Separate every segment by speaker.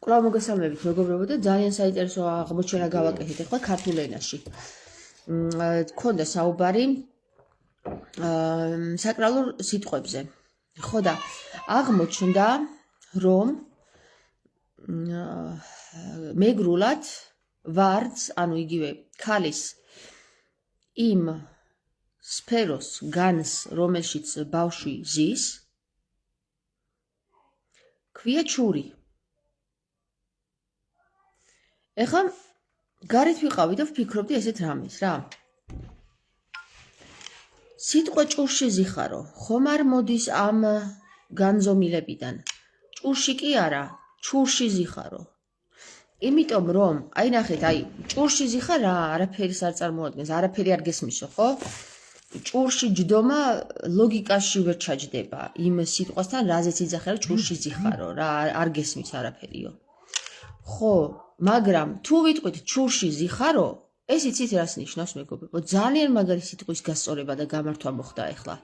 Speaker 1: კვლავ მოგესალმებით მეგობრებო და ძალიან საინტერესო აღმოჩენა გავაკეთეთ ახლა ქართულ ენაში. გქონდა საუბარი საკრალურ სიტყვებზე. ხო და აღმოჩნდა რომ მეგრულად ვარდს, ანუ იგივე ქალის იმ სფეროს განს, რომელშიც ბავშვი ზის, ქვია ჩური. ეხლა გარეთ ვიყავი და ვფიქრობდი ესეთ რამეს რა. სიტყვა ჭურში ზიხარო, ხომ არ მოდის ამ განზომილებიდან. ჭურში კი არა, ჩურში ზიხარო. იმიტომ რომ, აი ნახეთ, აი ჭურში ზიხარ რა, არაფერი არ წარმოადგენს, არაფერი არ გესმისო, ხო? ჭურში ჯდომა ლოგიკაში ვერ ჩაჯდება იმ სიტყვასთან, რაზეც იძახე რომ ჭურში ზიხარო, რა არ გესმის არაფერიო. ხო, მაგრამ თუ ვიტყვით ჭურში ზიხარო, ეს იცით რას ნიშნავს მეგობრებო? ძალიან მაგარი სიტყვის გასწორება და გამართვა მოხდა ახლა.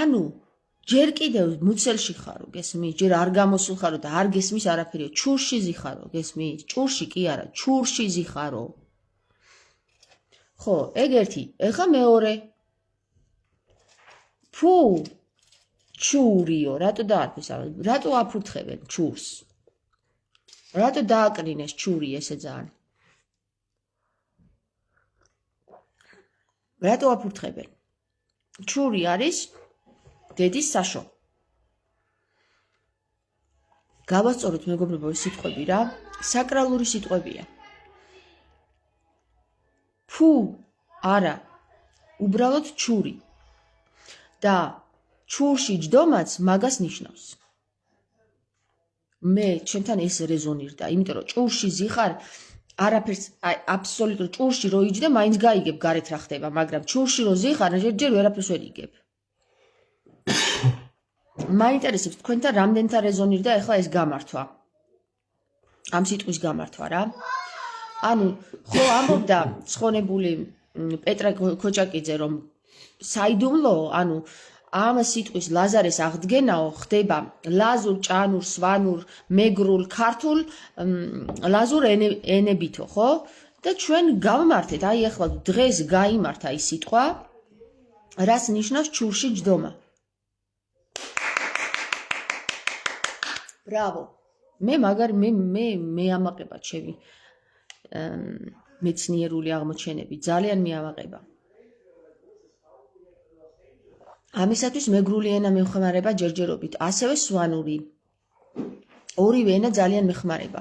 Speaker 1: ანუ ჯერ კიდევ მუცელში ხარო, გესმის? ჯერ არ გამოსულ ხარო და არ გესმის არაფერიო. ჭურში ზიხარო, გესმის? ჭურში კი არა, ჩურში ზიხარო. ხო, ეგ ერთი. ეხლა მეორე. ფუ ჩურიო, რატო დაარქვეს ამას? რატო აფურთხებენ ჩურს? რატო დააკნინეს ჩური ესე ძალიან? რატო აფურთხებენ? ჩური არის დედის საშო. გავასწოროთ მეგობრებო ეს სიტყვები რა, საკრალური სიტყვებია. ფუ არა, უბრალოდ ჩური. და ჩურში ჯდომაც მაგას ნიშნავს. მე ჩემთან ეს რეზონირდა, იმიტომ რომ ჭურში ზიხარ არაფერს აბსოლუტურად ჭურში რო იჯდე, მაინც გაიგებ გარეთ რა ხდება, მაგრამ ჭურში რო ზიხარ, ჯერ ვერაფერს ვერ იგებ. მაინტერესებს თქვენთან რამდენთან რეზონირდა ახლა ეს გამართვა. ამ სიტყვის გამართვა რა. ანუ ხო ამბობდა ცხონებული პეტრა ქოჭაკიძე რომ საიდუმლო, ანუ ამ სიტყვის ლაზარეს აღდგენაო ხდება ლაზურ, ჭანურ, სვანურ, მეგრულ, ქართულ, ლაზურ ენებითო, ხო? და ჩვენ გავმართეთ, აი ახლა დღეს გაიმართა ის სიტყვა, რას ნიშნავს ჩურში ჯდომა. ბრავო. მე მაგარი მე ამაყება ჩემი მეცნიერული აღმოჩენები, ძალიან მეამაყება. ამისათვის მეგრული ენა მეხმარება ჯერჯერობით, ასევე სვანური. ორივე ენა ძალიან მეხმარება.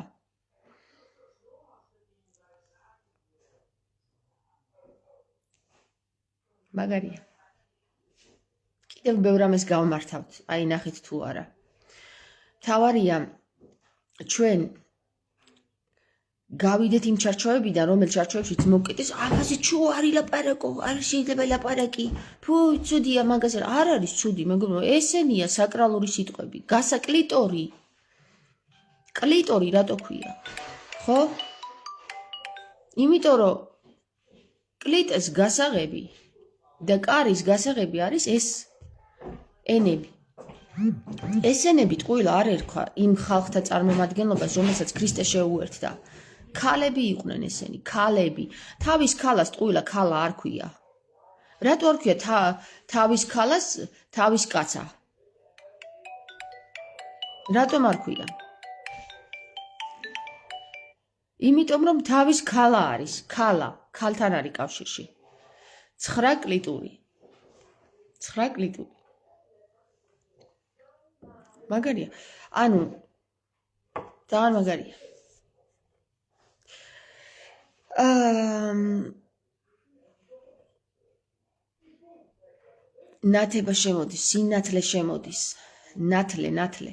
Speaker 1: მაგარია. კიდევ ბევრ ამას გავმართავთ, აი ნახეთ თუ არა. თავარია ჩვენ გავიდეთ იმ ჩარჩოებიდან, რომელ ჩარჩოებშიც მოვკეტეს, ამაზე ჩუ არ ილაპარაკო, არ შეიძლება ლაპარაკი. ფუ, ცუდია მაგაზე. არ არის ცუდი, მეგობრებო, ესენია საკრალური სიტყვები. გასაკლიტორი. კლიტორი რატო ქვია? ხო? იმიტომ რომ კლიტეს გასაღები და კარის გასაღები არის ეს ენები. ეს ენები ტყუილა არ ერქვა იმ ხალხთა წარმომადგენლობას, რომელსაც ქრისტე შეუერთდა. ქალები იყვნენ ესენი, ქალები. თავის ქალას ტყუილა ქალა არ ქვია. რატო არ ქვია თავის ქალას თავის კაცა? რატომ არ ქვია? იმიტომ რომ თავის ქალა არის, ქალა, ქალთან არის კავშირში. 9 კლიტური. 9 კლიტური. მაგარია. ანუ ძალიან მაგარია. ნათება შემოდის, სინათლე შემოდის. ნათლე.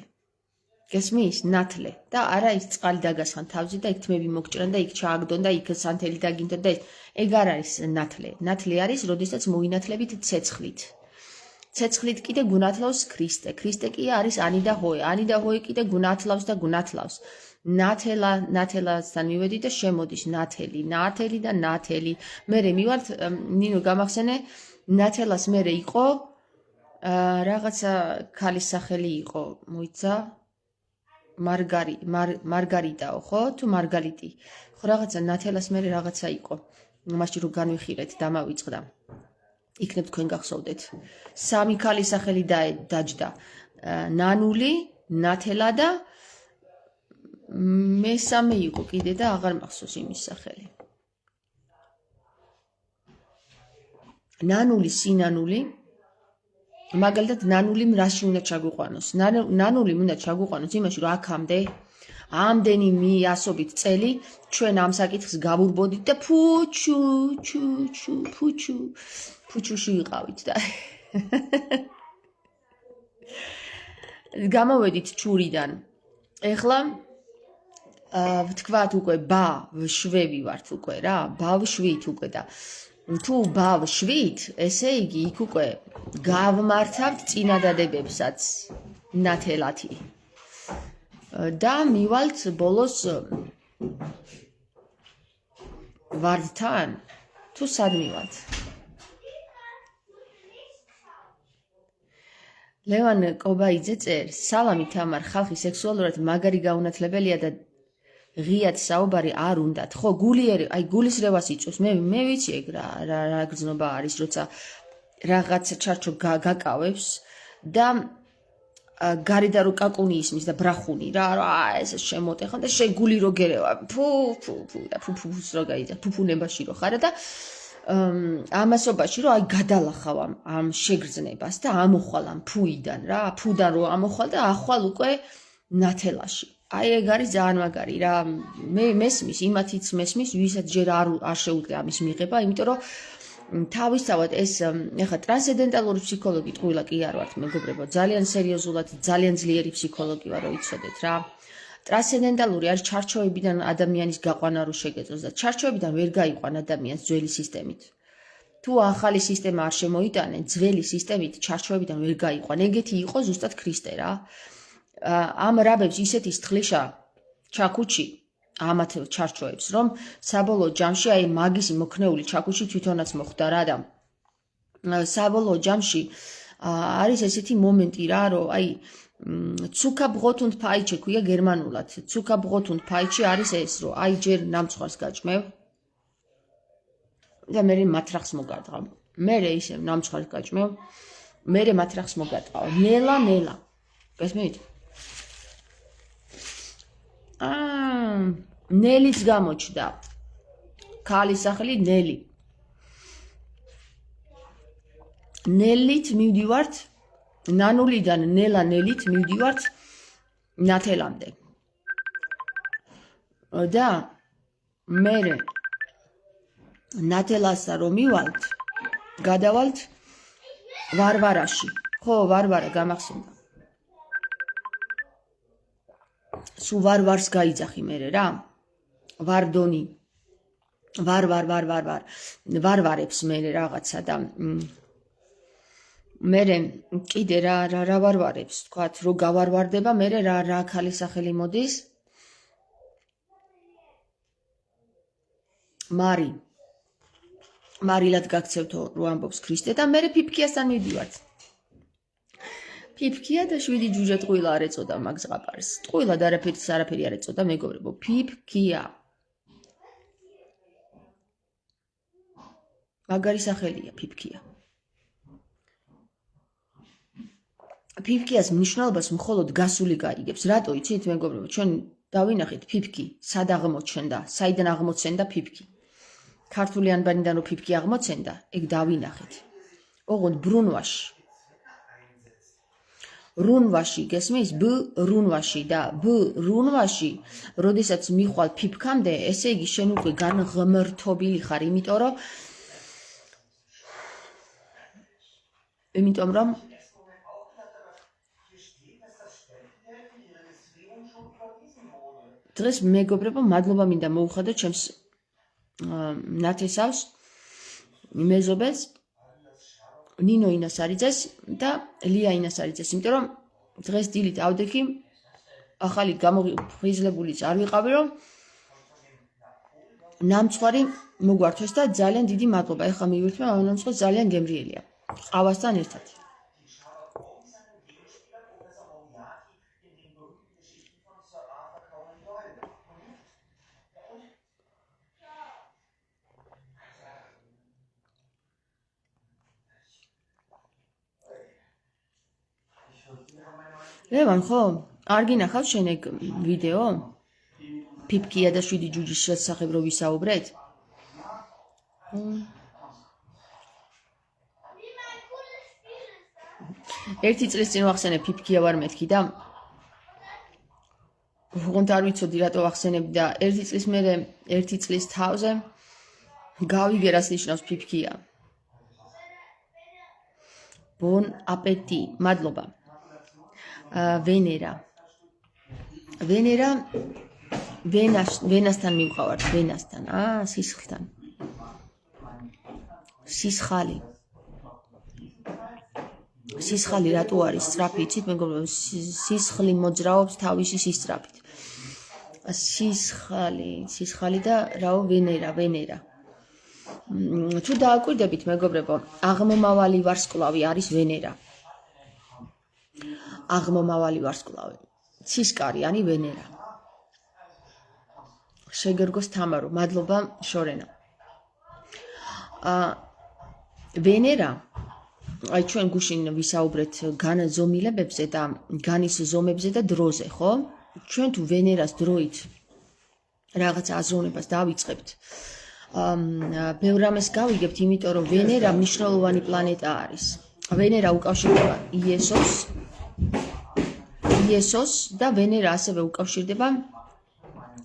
Speaker 1: გესმის? ნათლე. და არა ის წყალი დაგასხან თავზე და იქ თმები მოგჭრან და იქ ჩააგდონ და იქ სანთელი დაგინდონ და ეგ არ არის ნათლე. ნათლე არის, როდესაც მოინათლებით ცეცხლით. ცეცხლით კიდე გუნათლავს ქრისტე. ქრისტე კი არის ანი და ჰოე. ანი და ჰოე კიდე გუნათლავს და გუნათლავს. ნათელასთან მივედი და შემოდის ნათელი და ნათელი. მერე მივართ, ნინო გამახსენე, ნათელას მერე იყო რაღაცა ქალის სახელი იყო, მოიცა? მარგარიტაო, ხო? თუ მარგალიტი. ხო რაღაცა ნათელას მე რაღაცა იყო. მაშინ რომ განვიხილეთ, დამავიწყდა. იქნებ თქვენ გახსოვდეთ. სამი ქალის სახელი დაჯდა. ნანული, ნათელა და მესამე იყო კიდე და აღარ მახსოვს იმის სახელი. ნანული, სინანული. მაგალითად ნანული რაში უნდა ჩაგვიყვანოს? ნანული უნდა ჩაგვიყვანოს იმაში, რომ აქამდე ამდენი მიასობით წელი ჩვენ ამ საკითხს გავურბოდით და ფუჩუში ვიყავით და გამოვედით ჩურიდან. ეხლა ვთქვათ უკვე ბავშვები ვართ უკვე რა, ბავშვით უკვე და თუ ბავშვით, ესე იგი იქ უკვე გავმართავთ წინადადებებსაც ნათელათი. და მივალთ ბოლოს ვარდთან თუ სად მივალთ? ლევან კობაიძე წერს, სალამი თამარ, ხალხი სექსუალურად მაგარი გაუნათლებელია და ღიად საუბარი არ უნდათ. ხო, გულის რევას იწვევს. მე ვიცი ეგ რა გრძნობა არის, როცა რაღაცა ჩარჩო გაკავებს და გარედან რო კაკუნი ისმის და ბრახუნი რა ეს შემოტეხან და შეგული რო გერევა. და ფუფუს რო გაიძა, ფუფუნებაში რო ხარა და ამასობაში რომ აი გადალახავ ამ შეგრძნებას და ამოხვალ ამ ფუიდან რა, ფუდან რო ამოხვალ და ახვალ უკვე ნათელაში. აი ეგ არის ძალიან მაგარი რა. მე მესმის, იმათიც მესმის, ვისაც ჯერ არ შეუძლია ამის მიღება, იმიტომ რომ თავისთავად ეს ეხლა ტრანსცენდენტალური ფსიქოლოგი ტყუილა კი არ ვართ მეგობრებო, ძალიან სერიოზულად, ძალიან ძლიერი ფსიქოლოგი ვარ, რომ იცოდეთ რა. ტრანსცენდენტალური არის ჩარჩოებიდან ადამიანის გაყვანა რო შეგეძლოს და ჩარჩოებიდან ვერ გაიყვან ადამიანს ძველი სისტემით. თუ ახალი სისტემა არ შემოიტანე, ძველი სისტემით ჩარჩოებიდან ვერ გაიყვან. ეგეთი იყო ზუსტად ქრისტე რა. ამ რაბებს ისეთი სთხლიშა ჩაკუჩი ამათ ჩარჩოებს, რომ საბოლოო ჯამში აი მაგისი მოქნეული ჩაკუჩი თვითონაც მოხდა რა და საბოლოო ჯამში არის ესეთი მომენტი რა, რომ აი ცუკაბღოთუნდ ფაიჩე ქვია გერმანულად. ცუკაბღოთუნდ ფაიჩი არის ეს, რომ აი ჯერ ნამცხვარს გაჭმევ და მე მათრახს მოგარტყავ. მე ისე ნამცხვარს გაჭმევ, მე მათრახს მოგარტყავ. ნელა. გესმით? ნელიც გამოჩნდა. ქალის სახელი ნელი. ნელით მივდივართ, ნანულიდან ნელით მივდივართ ნათელამდე. და მე ნათელასა რომ მივალთ, გადავალთ ვარვარაში. ხო, ვარვარა გამახსენდა. სუ ვარვარს გაიძახი მე რა. ვარდონი. ვარვარებს მე რაღაცა და მე კიდე რა ვარვარებს, თქვათ, რო გავარვარდება, მე რა ქალის სახელი მოდის? მარილად გაქცევთო რო ამბობს ქრისტე და მე ფიფქიასთან მივდივართ. ფიფქია და 7 ჯუჯა ტყუილა არ ეწოდა მაგ ზღაპარს. ტყუილა და არაფერი არ ეწოდა მეგობრებო. ფიფქია. მაგარი სახელია ფიფქია. ფიფქიას მნიშვნელობას მხოლოდ გასული გაიგებს. რატო იცით მეგობრებო? ჩვენ დავინახეთ ფიფქი, სად აღმოჩნდა, საიდან აღმოცენდა ფიფქი. ქართული ანბანიდან რო ფიფქი აღმოცენდა, ეგ დავინახეთ. ოღონდ ბრუნვაში. რუნვაში გესმის? რუნვაში და რუნვაში, როდესაც მიხვალ ფიფქამდე, ესე იგი შენ უკვე განღმრთობილი ხარ, იმიტომ რომ დღეს მეგობრებო, მადლობა მინდა მოუხადო ჩემს ნათესავს, მეზობელს, ნინო ინასარიძეს და ლია ინასარიძეს, იმიტომ რომ დღეს დილით ავდექი, ახალი გამოფხიზლებულიც არ ვიყავი, რომ ნამცხვარი მოგვართვეს და ძალიან დიდი მადლობა. ეხლა მივირთმე, ამ ნამცხვარს ძალიან გემრიელია. ყავასთან ერთად. ლევან ხო? არ გინახავს შენ ეგ ვიდეო? ფიფქია და 7 ჯუჯის შესახებ რო ვისაუბრეთ? ერთი წლის წინ ვახსენე ფიფქია ვარ მეთქი და უბრალოდ არ ვიცოდი რატო ვახსენებდი და ერთი წლის თავზე გავიგე რას ნიშნავს ფიფქია. Bon appétit. მადლობა. ვენერა. ვენასთან მივყავართ, ვენასთან. სისხლთან. სისხალი. სისხალი რატო არის სწრაფი, იცით, მეგობრებო, სისხლი მოძრაობს თავისი სისწრაფით. სისხალი და რაო ვენერა. თუ დააკვირდებით, მეგობრებო, აღმომავალი ვარსკვლავი არის ვენერა. აღმომავალი ვარსკვლავი. ცისკარიანი ვენერა. შეგერგოს თამარო, მადლობა შორენა. ვენერა აი ჩვენ გუშინ ვისაუბრეთ განზომილებებზე და განის ზომებზე და დროზე, ხო? ჩვენ თუ ვენერას დროით რაღაც აზროვნებას დავიწყებთ, ბევრ რამეს გავიგებთ, იმიტომ რომ ვენერა მნიშვნელოვანი პლანეტა არის. ვენერა უკავშირდება იესოს და ვენერა ასევე უკავშირდება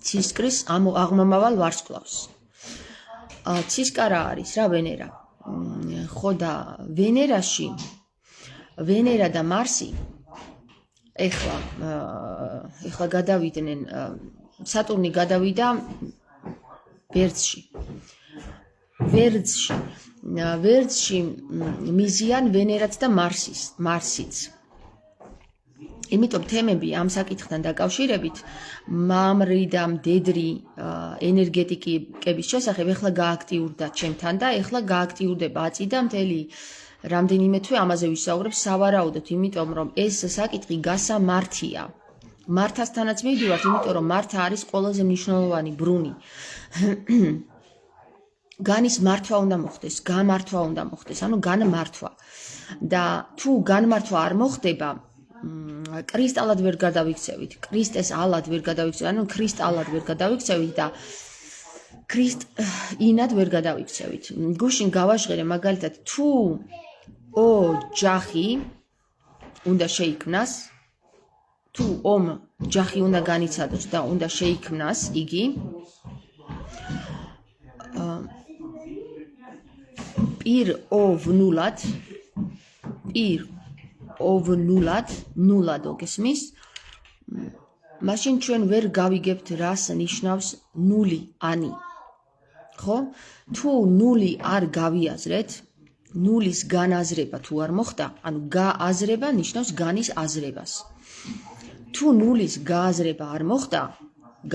Speaker 1: ცისკრის აღმომავალ ვარსკვლავს. ცისკარა არის რა ვენერა. ხო და ვენერაში ვენერა და მარსი ეხლა გადავიდნენ სატურნი გადავიდა ვერძში მიზიან ვენერაც და მარსიც. იმიტომ თემები ამ საკითხთან დაკავშირებით მამრი და მდედრი ენერგეტიკების შესახებ ეხლა გააქტიურდა ჩემთან და ეხლა გააქტიურდება აწიდა მთელი რამდენიმე თვე ამაზე ვისაუბრებ სავარაუდოდ, იმიტომ რომ ეს საკითხი გასამართია. მართასთანაც მივდივართ, იმიტომ რომ მართა არის ყველაზე მნიშვნელოვანი ბრუნი. განის მართვა უნდა მოხდეს, გამართვა უნდა მოხდეს, ანუ განმართვა. და თუ განმართვა არ მოხდება, კრისტალად ვერ გადავიქცევით, კრისტეს ალად ვერ გადავიქცევით, ანუ კრისტალად ვერ გადავიქცევით და კრისტინად ვერ გადავიქცევით. გუშინ გავაჟღერე მაგალითად, თუ ოჯახი უნდა შეიქმნას, თუ ოჯახი უნდა განიცადოს და უნდა შეიქმნას იგი, პიროვნულად ნულად გესმის, მაშინ ჩვენ ვერ გავიგებთ რას ნიშნავს ნული ანი. ხო? თუ ნული არ გავიაზრეთ, ნულის განაზრება თუ არ მოხდა, ანუ გააზრება ნიშნავს განის აზრებას. თუ ნულის გააზრება არ მოხდა,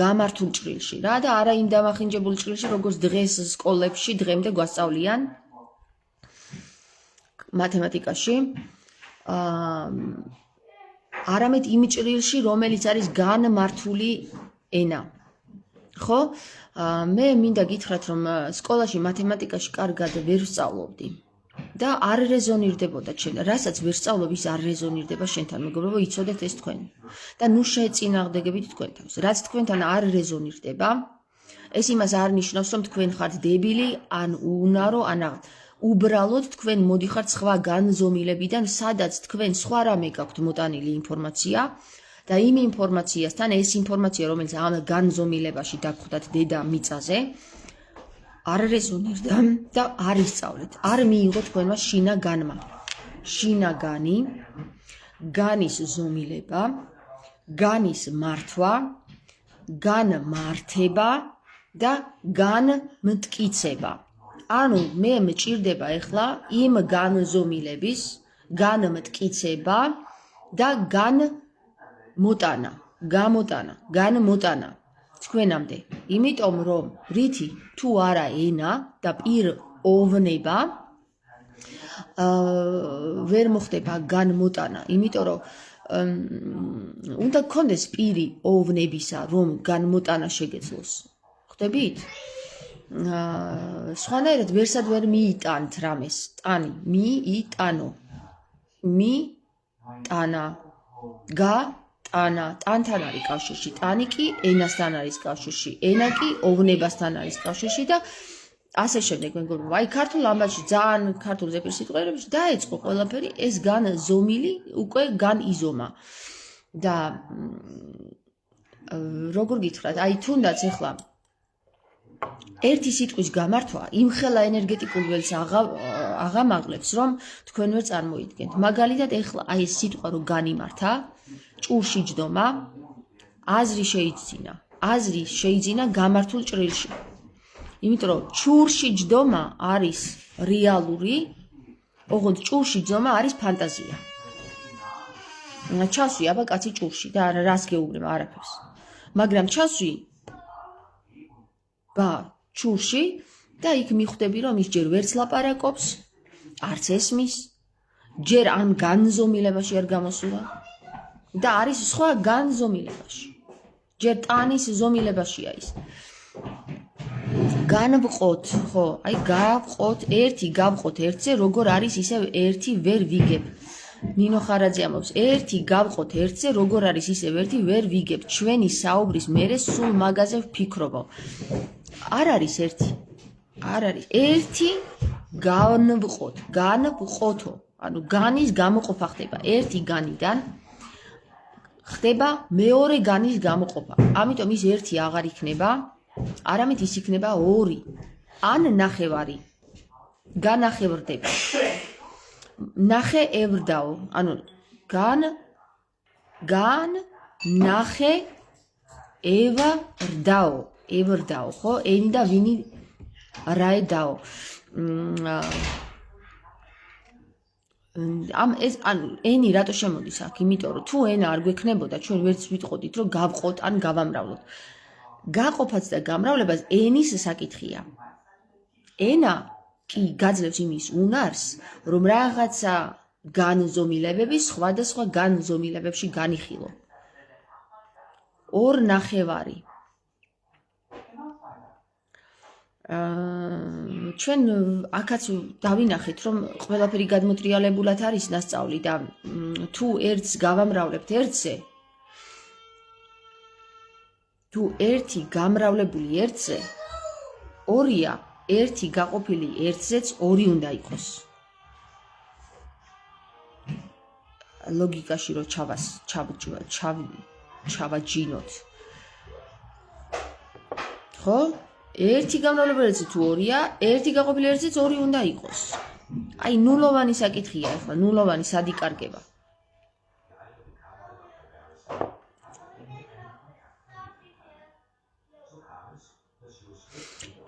Speaker 1: გამართულ ჭრილში რა და არა იმ დამახინჯებულ ჭრილში, როგორც დღეს სკოლებში დღემდე გვასწავლიან მათემატიკაში, არამედ იმ ჭრილში, რომელიც არის განმართული ენა. ხო? მე მინდა გითხრათ, რომ სკოლაში მათემატიკაში კარგად ვერ ვსწავლობდი და არ რეზონირდებოდა ჩვენ. რასაც ვერ ვსწავლობ, ის არ რეზონირდება შენთან, მეგობრებო, იცოდეთ ეს თქვენ. და ნუ შეეწინააღმდეგებით თქვენ თავს. რაც თქვენთან არ რეზონირდება, ეს იმას არ ნიშნავს, რომ თქვენ ხართ დებილი, ან უნარო, ან უბრალოდ თქვენ მოდიხართ სხვა განზომილებიდან, სადაც თქვენ სხვა რამე გაქვთ მოტანილი ინფორმაცია და იმ ინფორმაციასთან ეს ინფორმაცია, რომელიც ამ განზომილებაში დაგხვდათ დედა მიწაზე, არ რეზონირდა და არ ისწავლეთ. არ მიიღო თქვენმა შინაგანმა. შინაგანი, განის ზომილება, განის მართვა, განმართება და განმტკიცება. ანუ მე მჭირდება ახლა იმ განზომილების განმტკიცება და განმოტანა თქვენამდე. იმიტომ რომ რითი თუ არა ენა და პიროვნება ვერ მოხდება განმოტანა, იმიტომ რომ უნდა გქონდეს პირი ოვნებისა, რომ განმოტანა შეგეძლოს. ხვდებით? სხვანაირად ვერსად ვერ მიიტანთ რამეს. ტანი, მიიტანო. მიტანა. გა, ტანა, ტანთან არის კავშირში, ტანი კი ენასთან არის კავშირში, ენა კი ოვნებასთან არის კავშირში და ასე შემდეგ მეგობრებო, აი ქართულ ამბავში ძალიან ქართულ ზეპირ სიტყვებში დაეწყო ყველაფერი ეს გან ზომილი უკვე გან იზომა და როგორ გითხრათ, აი თუნდაც ეხლა ერთი სიტყვის გამართვა იმხელა ენერგეტიკულ ველს აღამაღლებს, რომ თქვენ ვერ წარმოიდგენთ. მაგალითად, ეხლა აი ეს სიტყვა რომ განიმართა, ჭურში ჯდომა, აზრი შეიძინა გამართულ ჭრილში. იმიტომ რომ ჭურში ჯდომა არის რეალური, ოღონდ ჭურში ჯდომა არის ფანტაზია. ჩასვი აბა კაცი ჭურში და რას გეუბნება არაფერს. მაგრამ ჩასვი ჭურში და იქ მიხვდები რომ ის ჯერ ვერც ლაპარაკობს, არც ესმის, ჯერ ამ განზომილებაში არ გამოსულა და არის სხვა განზომილებაში. ჯერ ტანის ზომილებაშია ის. განვყოთ, ხო, აი გავყოთ, ერთი გავყოთ ერთზე, როგორ არის ისევ ერთი ვერ ვიგებ. ნინო ხარაძე ამბობს, ერთი გავყოთ ერთზე, როგორ არის ისევ ერთი ვერ ვიგებ. ჩვენი საუბრის მერე სულ მაგაზე ვფიქრობო. არ არის ერთი. არ არის. ერთი განვყოთო. ანუ განის გამოყოფა ხდება. ერთი განიდან ხდება მეორე განის გამოყოფა. ამიტომ ის ერთი აღარ იქნება, არამედ ის იქნება ორი. ან ნახევარი. განახევრდება. ნახე ევრდაო. ანუ გან ნახე ევრდაო, ხო? ენი და ვინი რაედაო. ეს ანუ ენი რატო შემოდის აქ? იმიტომ რომ თუ ენა არ გვექნებოდა, ჩვენ ვერც ვიტყოდით, რომ გავყოთ ან გავამრავლოთ. გაყოფაც და გამრავლებაც ენის საკითხია. ენა კი გაძლევს იმის უნარს, რომ რაღაცა განზომილებები სხვადასხვა განზომილებებში განიხილო. ორ ნახევარი. ჩვენ აქაც დავინახეთ, რომ ყველაფერი გადმოტრიალებულად არის ნასწავლი და თუ ერთს გავამრავლებთ ერთზე, თუ ერთი გამრავლებული ერთზე, ორია, ერთი გაყოფილი ერთზეც ორი უნდა იყოს. ლოგიკაში რო ჩავაჯინოთ. ხო? ერთი გამრავლებული ერთზე თუ ორია, ერთი გაყოფილი ერთზეც ორი უნდა იყოს. აი ნულოვანი საკითხია ახლა, ნულოვანი სად იკარგება?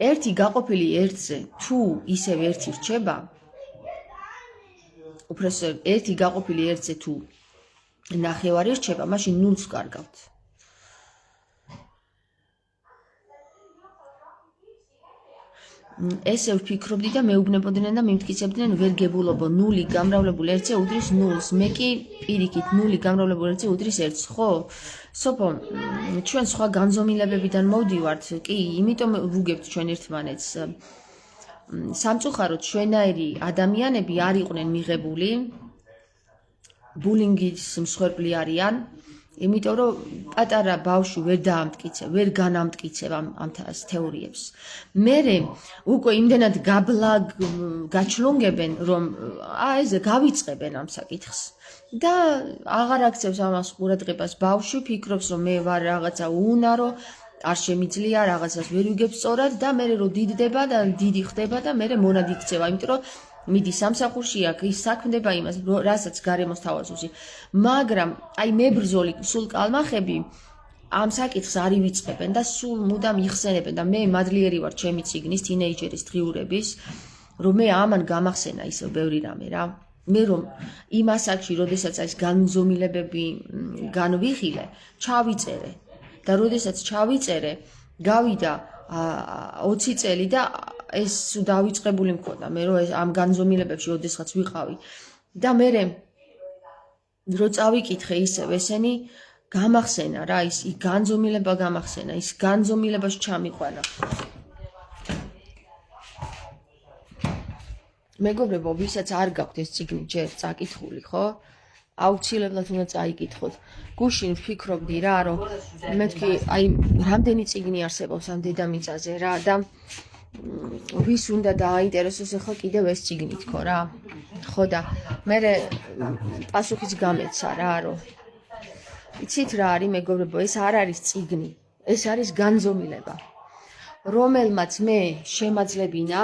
Speaker 1: ერთი გაყოფილი ერთზე თუ ისევ ერთი რჩება, უბრალოდ ერთი გაყოფილი ერთზე თუ ნახევარი რჩება, მაშინ ნულს ვკარგავთ. ესე ვფიქრობდი და მეუბნებოდნენ და მიმტკიცებდნენ ვერ გებულობო ნული გამრავლებული ერთზე უდრის ნულს. მე კი პირიქით ნული გამრავლებული ერთზე უდრის ერთს, ხო? სოფო, ჩვენ სხვა განზომილებებიდან მოვდივართ, კი, იმიტომ ვუგებთ ჩვენ ერთმანეთს. სამწუხაროდ ჩვენაირი ადამიანები არ იყვნენ მიღებული, ბულინგის მსხვერპლი არიან, იმიტომ რომ პატარა ბავშვი ვერ განამტკიცებ ამ თეორიებს. მერე უკვე იმდენად გაჩლონგებენ, რომ ეს გავიწყებენ ამ საკითხს. და აღარ აქცევს ამას ყურადღებას ბავშვი, ფიქრობს რომ მე ვარ რაღაცა უნარო, არ შემიძლია რაღაცას ვერ ვიგებ სწორად და მერე რომ დიდდება და დიდი ხდება და მერე მონად იქცევა, იმიტომ რომ მიდის სამსახურში აქ ის საქმდება იმას, რასაც გარემოს თავაზუსი. მაგრამ აი მებრძოლი სულ კალმახები ამ საკითხს არ ივიწყებენ და სულ მუდამ იხსენებენ და მე მადლიერი ვარ ჩემი ციგნის თინეიჯერის დღიურების, რომ მე ამან გამახსენა ისევ ბევრი რამე რა. მე რომ იმ ასაკში, როდესაც ეს განზომილებები განვიხილე, ჩავიწერე და როდესაც ჩავიწერე, გავიდა 20 წელი და ეს დავიწყებული მქონდა მე რომ ამ განზომილებებში ოდესღაც ვიყავი და მე რო წავიკითხე ისევ ესენი გამახსენა რა ის განზომილება გამახსენა ის განზომილებაში ჩამიყვანა. მეგობრებო, ვისაც არ გაქვთ ეს წიგნი ჯერ წაკითხული, ხო? აუცილებლად უნდა წაიკითხოთ. გუშინ ვფიქრობდი რა, რომ მეთქი აი რამდენი წიგნი არსებობს ამ დედამიწაზე რა და ვის უნდა დააინტერესოს ახლა კიდევ ეს წიგნი თქო რა. ხო და მე პასუხიც გამეცა რა, რომ იცით რა არის მეგობრებო, ეს არ არის წიგნი, ეს არის განზომილება, რომელმაც მე შემაძლებინა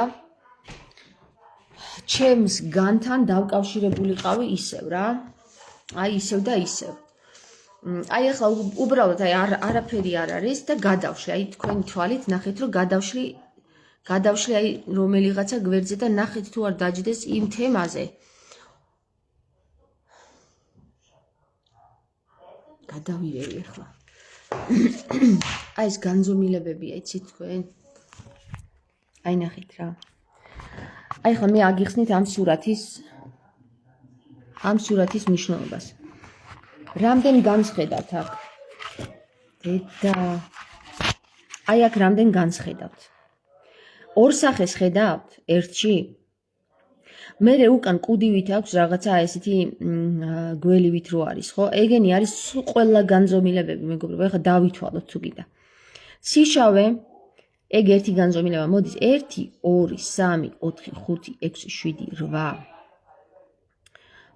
Speaker 1: ჩემს განთან დავკავშირებულიყავი ისევ რა. აი ისევ და ისევ. აი ახლა უბრალოდ აი არაფერი არ არის და გადავშლი. აი თქვენი თვალით ნახეთ რომ გადავშლი აი რომელიღაცა გვერდზე და ნახეთ თუ არ დაჯდეს იმ თემაზე. გადავირევი ახლა. აი ეს განზომილებებია, იცით თქვენ? აი ნახეთ რა. აი ხა მე აგიხსნით ამ სურათის მნიშვნელობას. რამდენ განსხედავთ აქ? დედა. აი აქ რამდენ განსხედავთ? ორ სახეს ხედავთ ერთში? მერე უკან კუდივით აქვს რაღაცა ესეთი გველივით რო არის, ხო? ეგენი არის ყველა განზომილებები, მეგობრებო, ეხლა დავითვალოთ თუ კიდე. სიშავე ეგ ერთი განზომილება, მოდის 1 2 3 4 5 6 7 8.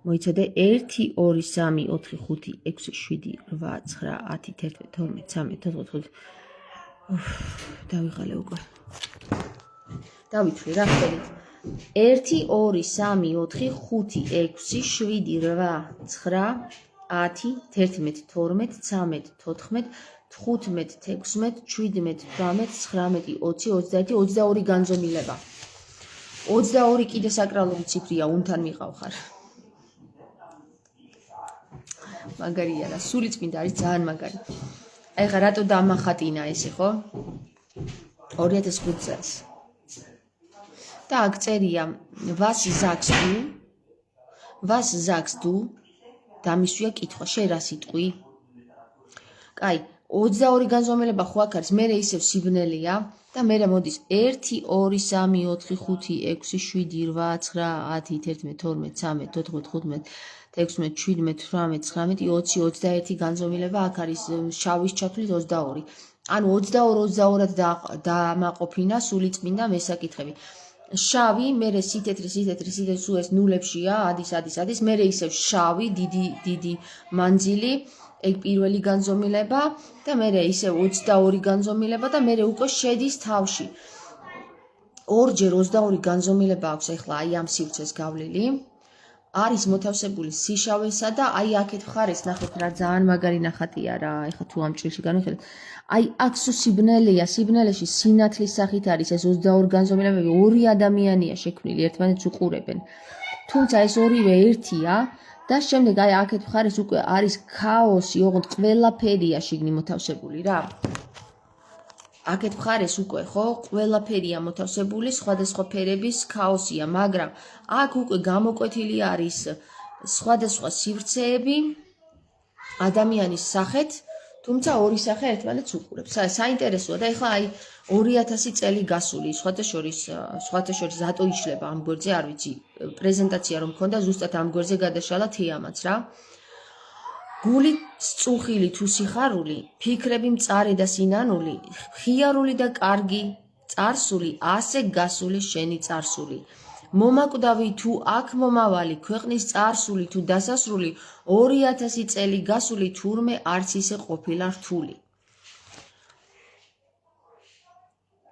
Speaker 1: მოიცადე 1 2 3 4 5 6 7 8 9 10 11 12 13 14 დავიღალე უკვე. დავითვლი რა ხდებით? 1 2 3 4 5 6 7 8 9 10 11 12 13 14 15 16 17 18 19 20 21 22 განზომილება. 22 კიდე საკრალური ციფრია, უნთან მიყავ ხარ. მაგარია რა, სულიწმინდა არის ძალიან მაგარი. აი ხა რატო დამახატინა ესე, ხო? 2005 წელს. და აქ წერია was sagst du? დამისვია კითხვა, შენ რა სიტყვი? კაი, 22 განზომილება ხო აქ არის, მე ისევ სიბნელეა და მე მოდის 1 2 3 4 5 6 7 8 9 10 11 12 13 14 15 16 17 18 19 20 21 განზომილება აქ არის შავის ჩათვლით 22. ანუ 22-ად დამაყოფინა სულიწმინდა მესაკითხები. შავი, მერე სითეთრი სულ ეს ნულებშია, ადის, მერე ისევ შავი, დიდი მანძილი, ეგ პირველი განზომილება და მერე ისევ 22 განზომილება და მერე უკვე შედის თავში. ორჯერ 22 განზომილება აქვს ახლა აი ამ სივრცეს გავლილი. არის მოთავსებული სიშავესა და აი აქეთ მხარეს ნახეთ რა ძალიან მაგარი ნახატია რა, ეხლა თუ ამ ჭრილში განვიხილეთ. აი აქ სულ სიბნელეა, სიბნელეში სინათლის სახით არის ეს 22 განზომილებები, ორი ადამიანია შექმნილი, ერთმანეთს უყურებენ. თუმცა ეს ორივე ერთია და შემდეგ აი აქეთ მხარეს უკვე არის ქაოსი, ოღონდ ყველაფერია შიგნი მოთავსებული რა. აქეთ მხარეს უკვე ხო, ყველაფერია მოთავსებული, სხვადასხვა ფერების ქაოსია, მაგრამ აქ უკვე გამოკვეთილი არის სხვადასხვა სივრცეები ადამიანის სახეთ, თუმცა ორი სახე ერთმანეთს უყურებს. საინტერესოა და ეხლა აი 2000 წელი გასული, სხვათა შორის რატო იშლება ამ გვერდზე, არ ვიცი, პრეზენტაცია რომ მქონდა, ზუსტად ამ გვერდზე გადაშალა თეამაც რა. გული სწუხილი თუ სიხარული, ფიქრები მწარე და სინანული, ხიარული და კარგი, წარსული, ასე გასული შენი წარსული. მომაკვდავი თუ აქ მომავალი, ქვეყნის წარსული თუ დასასრული, 2000 წელი გასული თურმე არც ისე ყოფილა რთული.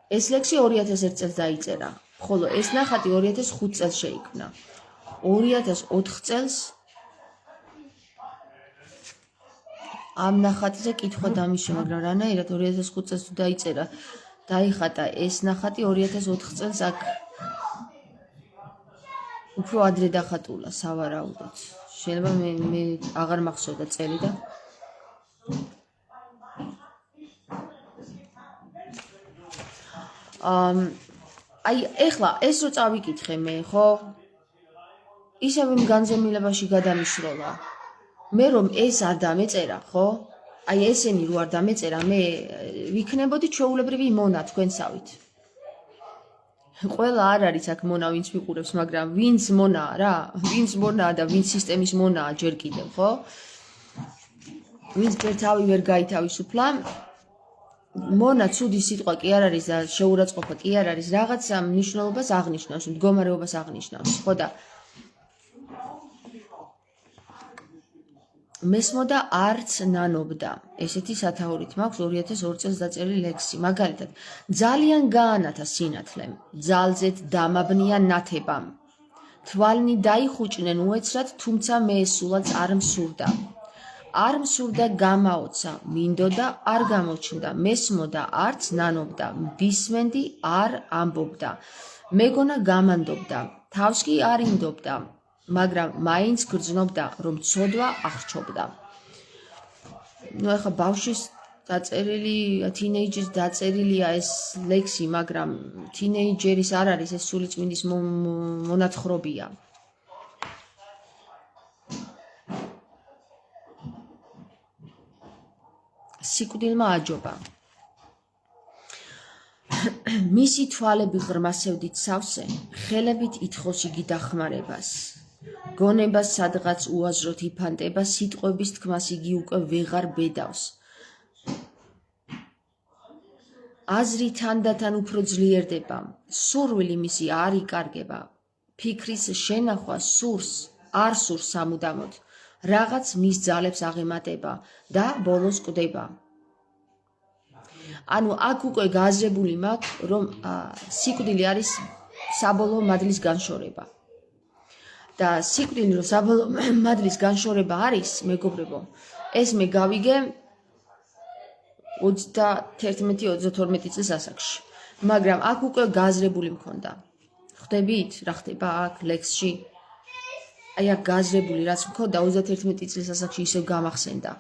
Speaker 1: ეს ლექსი 2001 წელს დაიწერა, ხოლო ეს ნახატი 2005 წელს შეიქმნა. 2004 წელს ამ ნახატზე კითხვა დამისვა, მაგრამ რანაირად 2005 წელს თუ დაიწერა, დაიხატა ეს ნახატი 2004 წელს აქ უფრო ადრე დახატულა სავარაუდოდ. შეიძლება მე აღარ მახსოვდა წელი და აი ეხლა ეს რო წავიკითხე მე, ხო? ისევ იმ განზომილებაში გადამიშროლა. მე რომ ეს არ დამეწერა, ხო? აი ესენი რო არ დამეწერა, მე ვიქნებოდი ჩვეულებრივი მონა თქვენსავით. ყველა არ არის აქ მონა ვინც მიყურებს, მაგრამ ვინც მონაა რა, ვინც მონაა და ვინც სისტემის მონაა ჯერ კიდევ, ხო? ვინც ჯერ თავი ვერ გაითავისუფლა, მონა ცუდი სიტყვა კი არ არის და შეურაცხყოფა კი არ არის, რაღაცა მნიშვნელობას აღნიშნავს, მდგომარეობას აღნიშნავს, ხო და მესმოდა არც ნანობდა. ესეთი სათაურით მაქვს 2002 წელს დაწერილი ლექსი. მაგალითად, ძალიან გაანათა სინათლემ, ძალზედ დამაბნია ნათებამ. თვალნი დაიხუჭნენ უეცრად, თუმცა მე სულაც არ მსურდა. არ მსურდა გამაოცა, მინდოდა არ გამოჩნდა, მესმოდა არც ნანობდა, მდისმენდი არ ამბობდა, მეგონა გამანდობდა, თავს კი არ ინდობდა. მაგრამ მაინც გრძნობდა, რომ ცოდვა აღრჩობდა. ნუ ახლა ბავშვის დაწერილი, თინეიჯერის დაწერილია ეს ლექსი, მაგრამ თინეიჯერის არ არის, ეს სულიწმინდის მონათხრობია. სიკვდილმა აჯობა. მისი თვალები ღრმასევდით სავსე, ხელებით ითხოვს იგი დახმარებას. გონებას სადღაც უაზროდ იფანტება, სიტყვების თქმას იგი უკვე ვეღარ ბედავს. აზრი თანდათან უფრო ძლიერდება, სურვილი მისი არ იკარგება, ფიქრის შენახვა არ სურს სამუდამოდ, რაღაც მის ძალებს აღემატება და ბოლოს კვდება. ანუ აქ უკვე გააზრებული მაქვს, რომ სიკვდილი არის საბოლოო მადლის განშორება. და სიკვდილი რომ საბოლოო მადლის განშორება არის, მეგობრებო, ეს მე გავიგე 31-32 წლის ასაკში. მაგრამ აქ უკვე გააზრებული მქონდა. ხვდებით, რა ხდება აქ ლექსში? აი აქ გააზრებული რაც მქონდა 31 წლის ასაკში ისევ გამახსენდა.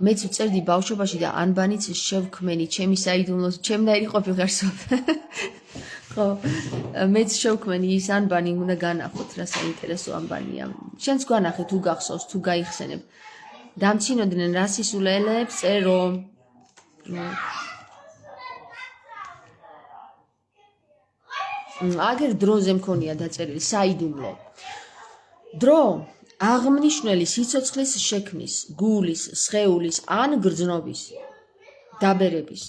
Speaker 1: მეც ვწერდი ბავშვობაში და ანბანიც შევქმენი, ჩემი საიდუმლოს, ჩემნაირი ყოფილიყარ სოფ. ხო, მეც შევქმენი ის ანბანი უნდა განახოთ, რა საინტერესო ანბანია. შენც განახე თუ გახსოვს, თუ გაიხსენებ. დამცინოდნენ რა სისულელეებს წერო. აგერ დროზე მქონია დაწერილი საიდუმლო. დრო აღმნიშვნელი სიცოცხლის შექმნის, გულის, სხეულის ან გრძნობის, დაბერების.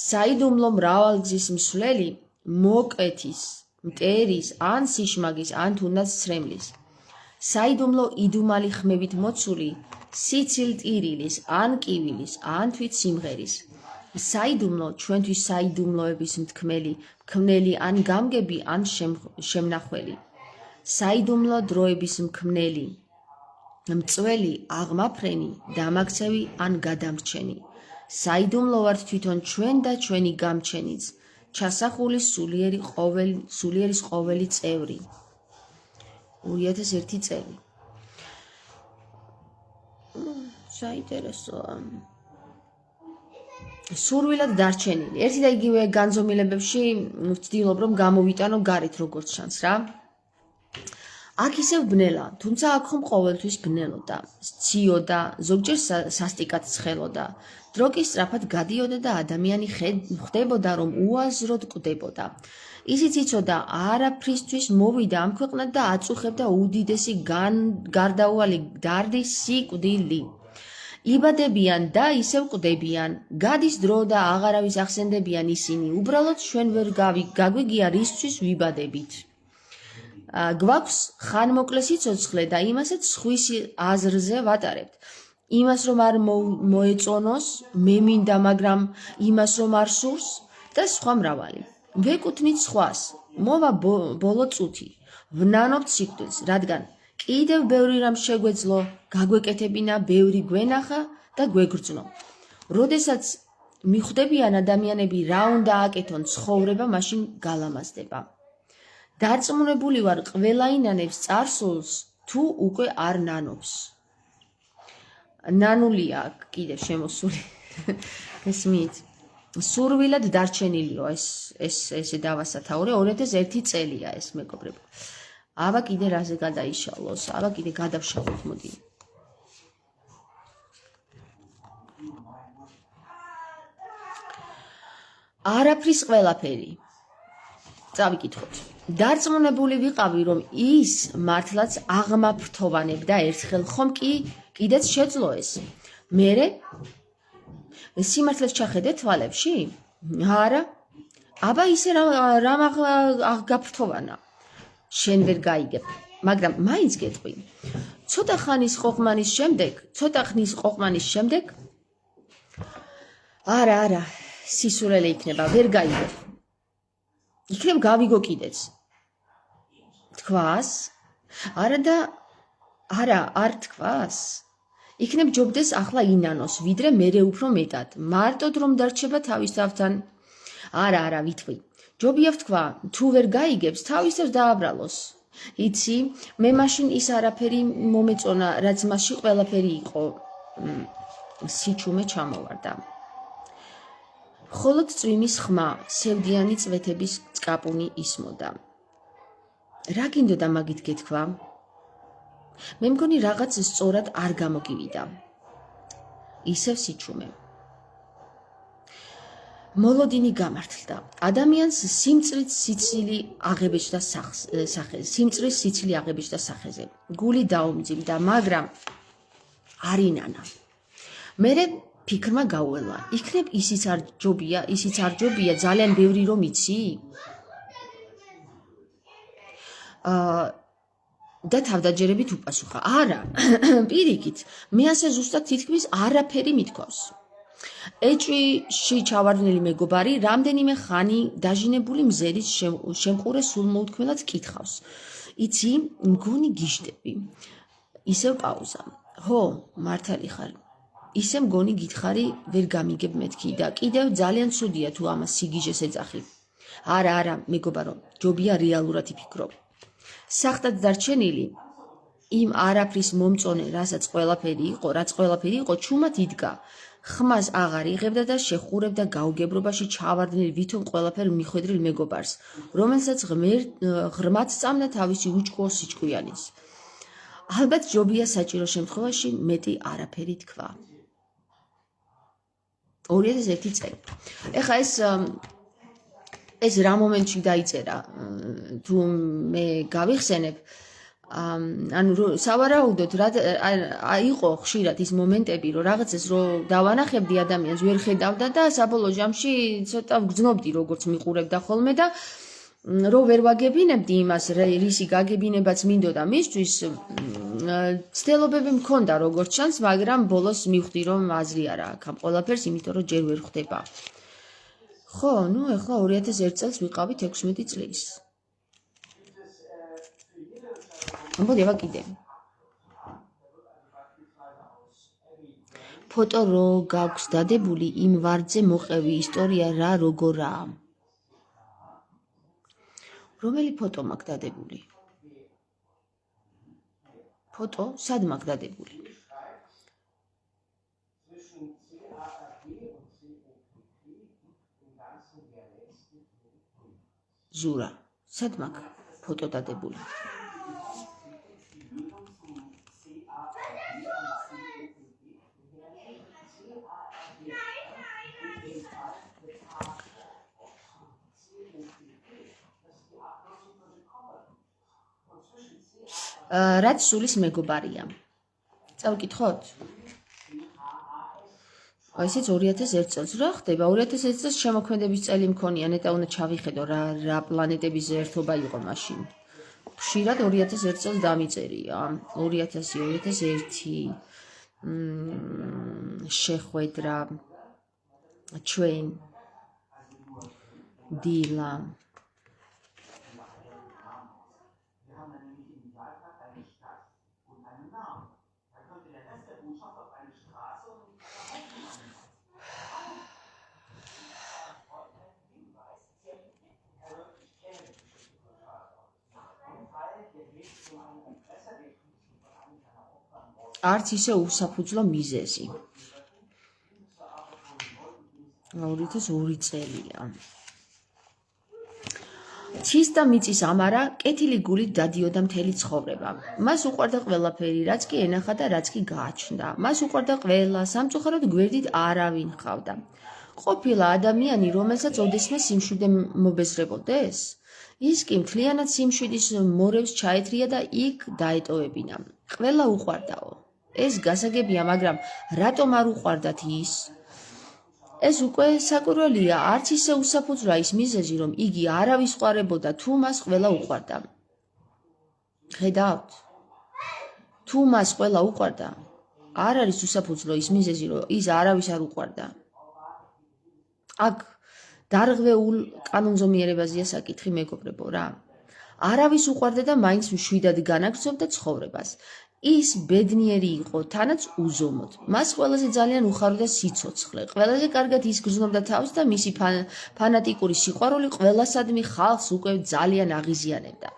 Speaker 1: საიდუმლო მრავალგზის მსვლელი, მოკვეთის, მტერის, ან სიშმაგის, ან თუნდაც ცრემლის. საიდუმლო იდუმალი ხმებით მოცული, სიცილტირილის, ან კივილის, ან თვით სიმღერის. საიდუმლო ჩვენთვის საიდუმლოების მთქმელი, მქმნელი ან გამგები, ან შემნახველი. საიდუმლო დროების მქმნელი, მწველი, აღმაფრენი, დამაქცევი ან გადამრჩენი. საიდუმლო ვართ თვითონ ჩვენ და ჩვენი გამჩენიც, ჩასახული სულიერის ყოველი წევრი. 2001 წელი. საინტერესოა. სურვილად დარჩენილი. ერთი და იგივე განზომილებებში ვცდილობ რომ გამოვიტანო გარეთ როგორც ჩანს რა. აქ ისევ ბნელა, თუმცა აქ ხომ ყოველთვის ბნელოდა, სციოდა, ზოგჯერ სასტიკად ცხელოდა. დრო კი სწრაფად გადიოდა და ადამიანი ხვდებოდა, რომ უაზროდ კვდებოდა. ისიც იცოდა, არაფრისთვის მოვიდა ამ ქვეყნად და აწუხებდა უდიდესი გარდაუვალი დარდი სიკვდილი. იბადებიან და ისევ კვდებიან, გადის დრო და აღარავის ახსენდებიან ისინი, უბრალოდ ჩვენ ვერ გაგვიგია რისთვის ვიბადებით. გვაქვს ხანმოკლე სიცოცხლე და იმასაც სხვის აზრზე ვატარებთ. იმას რომ არ მოეწონოს, მე მინდა, მაგრამ იმას რომ არ სურს და სხვა მრავალი. ვეკუთვნით სხვას, მოვა ბოლო წუთი, ვნანობთ სიკვდილს, რადგან კიდევ ბევრი რამ შეგვეძლო, გაგვეკეთებინა, ბევრი გვენახა და გვეგრძნო. როდესაც მიხვდებიან ადამიანები რა უნდა აკეთონ, ცხოვრება მაშინ გალამაზდება. დარწმუნებული ვარ, ყველაინანებს წარსულს თუ უკვე არ ნანობს. ნანულია კიდევ შემოსული. გესმით? სურვილად დარჩენილიო ესე დავასათაურე 2001 წელია ეს მეგობრებო. აბა კიდე რაზე გადაიშალოს, აბა კიდე გადავშალოთ, მოდი. არაფრის ყველაფერი. წავიკითხოთ. დარწმუნებული ვიყავი, რომ ის მართლაც აღმაფრთოვანებდა ერთხელ, ხომ კი კიდეც შეძლო ეს. მერე სიმართლეს ჩახედე თვალებში? არა. აბა ისე რამ აღგაფრთოვანა. შენ ვერ გაიგებ, მაგრამ მაინც გეტყვი. ცოტა ხნის ყოყმანის შემდეგ არა, სისულელე იქნება, ვერ გაიგებ. იქნებ გავიგო კიდეც. თქვას? არ თქვას. იქნებ ჯობდეს ახლა ინანოს, ვიდრე მერე უფრო მეტად. მარტოდ რომ დარჩება თავისთავთან. არა, ვითყვი. ჯობია ვთქვა, თუ ვერ გაიგებს, თავისებს დააბრალოს. იცი, მე მაშინ ის არაფერი მომეწონა, რაც მასში ყველაფერი იყო. სიჩუმე ჩამოვარდა. მხოლოდ წვიმის ხმა, სევდიანი წვეთების წკაპუნი ისმოდა. რა გინდოდა მაგით გეთქვა? მე მგონი რაღაც სწორად არ გამოგივიდა. ისევ სიჩუმე. მოლოდინი გამართლდა. ადამიანს სიმწრის სიცილი აღებეჭდა სახეზე. გული დაუმძიმდა, მაგრამ არ ინანა. მერე ფიქრმა გაუველა, იქნებ ისიც არ ჯობია, ძალიან ბევრი რომ იცი? და თავდაჯერებით უპასუხა, არა, პირიქით, მე ასე ზუსტად თითქმის არაფერი მithქვავს. ეჭვში ჩავარდნილი მეგობარი რამდენიმე ხანი დაჟინებული მზერის შემყურე სულმოუთქმელად კითხავს. იცი, მგონი გიჟდები. ისევ პაუზა. ჰო, მართალი ხარ. ისე მგონი გითხარი, ვერ გამიგებ მეთქი და კიდევ ძალიან ცუდია თუ ამას სიგიჟეს ეძახი. არა, მეგობარო, ჯობია რეალურად იფიქრო. სახტად დარჩენილი იმ არაფრის მომწონე, რაც ყველაფერი იყო, ჩუმად იდგა. ხმას აღარ იღებდა და შეხურებდა გაუგებრობაში ჩავარდნილ ვითომ ყველაფერ მიხვედრილ მეგობარს, რომელსაც ღრმად სწამდა თავისი უჭკუო სიჩქუიანის. ალბათ ჯობია საჭირო შემთხვევაში მეტი არაფერი თქვა. 2001 წელი. ეხლა ეს რა მომენტში დაიწერა, თუ მე გავიხსენებ, სავარაუდოდ იყო ხშირად ის მომენტები, რომ რაღაცას რო დავანახებდი ადამიანს, ვერ ხედავდა და საბოლოო ჯამში ცოტა ვგრძნობდი, როგორც მიყურებდა ხოლმე და რო ვერ ვაგებინებდი იმას, რისი გაგებინებაც მინდოდა მისთვის, ცდილობები მქონდა როგორც ჩანს, მაგრამ ბოლოს მივხვდი, რომ აზრი არა აქვს ამ ყველაფერს, იმიტომ რომ ჯერ ვერ ხვდება. ხო, ეხლა 2001 წელს ვიყავით 16 წლის. მოდი კიდე. ფოტო რო გაქვს დადებული, იმ ვარდზე მოყევი ისტორია რა როგორაა. რომელი ფოტო მაქვს დადებული? ფოტო სად მაქვს დადებული? ზურა, სად მაქვს ფოტო დადებული? რაც სულის მეგობარია. წავკითხოთ? ესეც 2001 წელს რა ხდება? 2001 წელს შემოქმედების წელი მქონია, ნეტა უნდა ჩავიხედო რა პლანეტების ერთობა იყო მაშინ. ხშირად 2001 წელს დამიწერია. 2001 შეხვედრა, ჩვენ, დილა. არც ისე უსაფუძვლო მიზეზი. 2002 წელია. ცის და მიწის ამარა კეთილი გულით დადიოდა მთელი ცხოვრება. მას უყვარდა ყველაფერი, რაც კი ენახა და რაც კი გააჩნდა. მას უყვარდა ყველა, სამწუხაროდ გვერდით არავინ ჰყავდა. ყოფილა ადამიანი, რომელსაც ოდესმე სიმშვიდე მობეზრებოდეს? ის კი მთლიანად სიმშვიდის მორევს ჩაეთრია და იქ დაეტოვებინა. ყველა უყვარდაო. ეს გასაგებია, მაგრამ რატომ არ უყვარდათ ის? ეს უკვე საკვირველია, არც ისე უსაფუძვლა ის მიზეზი, რომ იგი არავის ყვარებოდა, თუ მას ყველა უყვარდა. ხედავთ? თუ მას ყველა უყვარდა, არ არის უსაფუძვლო ის მიზეზი, რომ ის არავის არ უყვარდა. აქ დარღვეულ კანონზომიერებაზეა საკითხი, მეგობრებო რა. არავის უყვარდა და მაინც მშვიდად განაგრძობდა ცხოვრებას. ის ბედნიერი იყო, თანაც უზომოდ. მას ყველაზე ძალიან უხარდა სიცოცხლე. ყველაზე კარგად ის გრძნობდა თავს და მისი ფანატიკური სიყვარული ყველასადმი ხალხს უკვე ძალიან აღიზიანებდა.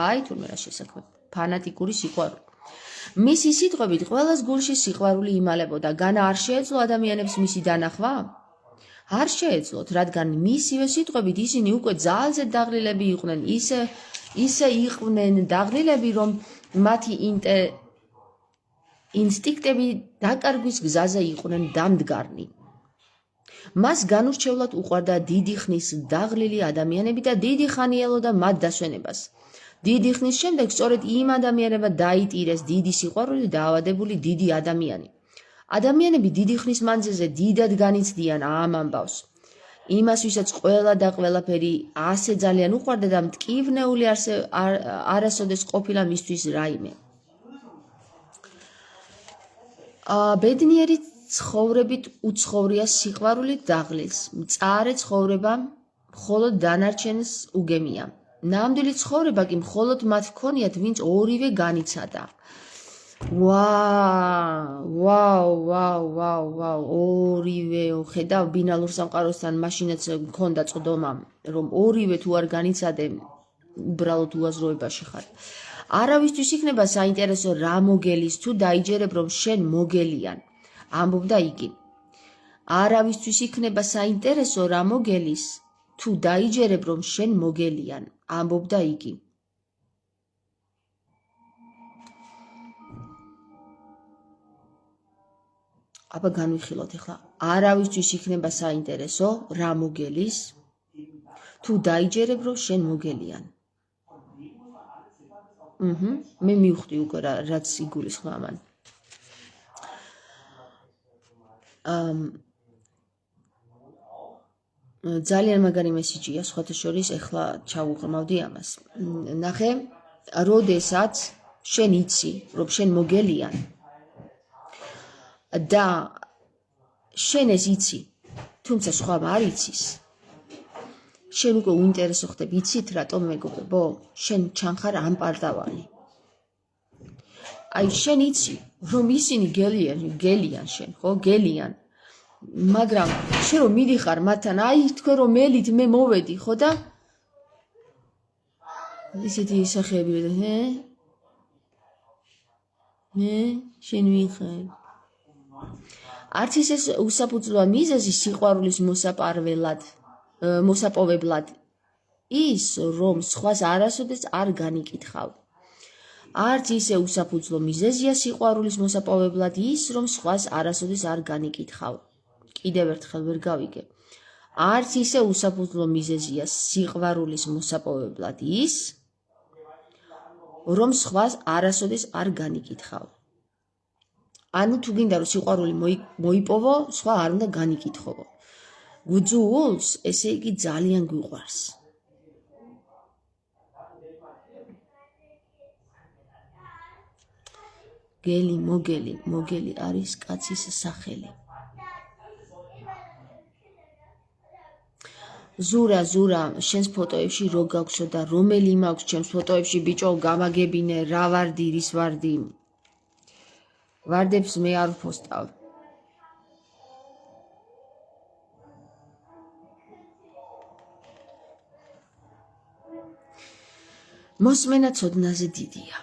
Speaker 1: აი თურმე რა შესაქმე, ფანატიკური სიყვარული. მისი სიტყვებით ყველას გულში სიყვარული იმალებოდა, განა არ შეეძლო ადამიანებს მისი დანახვა? არ შეეძლოთ, რადგან მისივე სიტყვებით ისინი უკვე ძალზე დაღლილები იყვნენ, ისე იყვნენ დაღლილები, რომ მათი ინსტინქტები დაკარგვის გზაზე იყვნენ დამდგარნი. მას განურჩევლად უყვარდა დიდი ხნის დაღლილი ადამიანები და დიდი ხანი ელოდა მათ დასვენებას. დიდი ხნის შემდეგ სწორედ იმ ადამიანებად დაიტირეს დიდი სიყვარული დაავადებული დიდი ადამიანი. ადამიანები დიდი ხნის მანძილზე დიდად განიცდიან ამ ამბავს. იმას, ვისაც ყველა და ყველაფერი ასე ძალიან უყვარდა და მტკივნეული არასოდეს ყოფილა მისთვის რაიმე. ბედნიერი ცხოვრებით უცხოვრია სიყვარულით დაღლილს. მწარე ცხოვრება მხოლოდ დანარჩენს უგემია. ნამდვილი ცხოვრება კი მხოლოდ მათ ჰქონიათ, ვინც ორივე განიცადა. ორივე ხედავ ბინალურ სამყაროსთან მაშინაც მქონდა წვდომა, რომ ორივე თუ არ განიცადე, უბრალოდ უაზროებაში ხარ. არავისთვის იქნება საინტერესო რა მოგელის, თუ დაიჯერებ, რომ შენ მოგელიან, ამბობდა იგი. არავისთვის იქნება საინტერესო რა მოგელის, თუ დაიჯერებ, რომ შენ მოგელიან, ამბობდა იგი. აბა განვიხილოთ ახლა. არავისთვის იქნება საინტერესო რა მოგელის, თუ დაიჯერებ, რომ შენ მოგელიან. მე მივხვდი უკვე რაც იგულისხმება მან. ძალიან მაგარი მესიჯია, სხვათა შორის ეხლა ჩავუღრმავდი ამას. ნახე, როდესაც შენ იცი, რომ შენ მოგელიან და შენ ეს იცი, თუმცა სხვა არ იცის, შენ უკვე უინტერესო ხდები, იცით რატომ მეგობრებო? შენ ჩანხარ ამპარტავანი. აი შენ იცი, რომ ისინი გელიან შენ, ხო? გელიან. მაგრამ შენ რომ მიდიხარ მათთან, აი თქვენ რომ მელით მე მოვედი, ხო და ისეთი სახეები, მე შენ ვიხარ. არც ეს უსაფუძვლოა მიზეზი სიყვარულის მოსაპოვებლად ის, რომ სხვას არასოდეს არ განიკითხავ. არც ისე უსაფუძვლო მიზეზია სიყვარულის მოსაპოვებლად ის, რომ სხვას არასოდეს არ განიკითხავ. კიდევ ერთხელ ვერ გავიგე. არც ისე უსაფუძვლო მიზეზია სიყვარულის მოსაპოვებლად ის, რომ სხვას არასოდეს არ განიკითხავ. ანუ თუ გინდა რომ სიყვარული მოიპოვო, სხვა არ უნდა განიკითხავო. გუძულს, ესე იგი ძალიან გვიყვარს. გელი, მოგელი არის კაცის სახელი. ზურა, შენს ფოტოებში რო გაქვსო და რომელი მაქვს ჩემს ფოტოებში ბიჭო, გამაგებინე, რა ვარდი, რის ვარდი. ვარდებს მე არ ვფოსტავ. მოსმენა ცოდნაზე დიდია.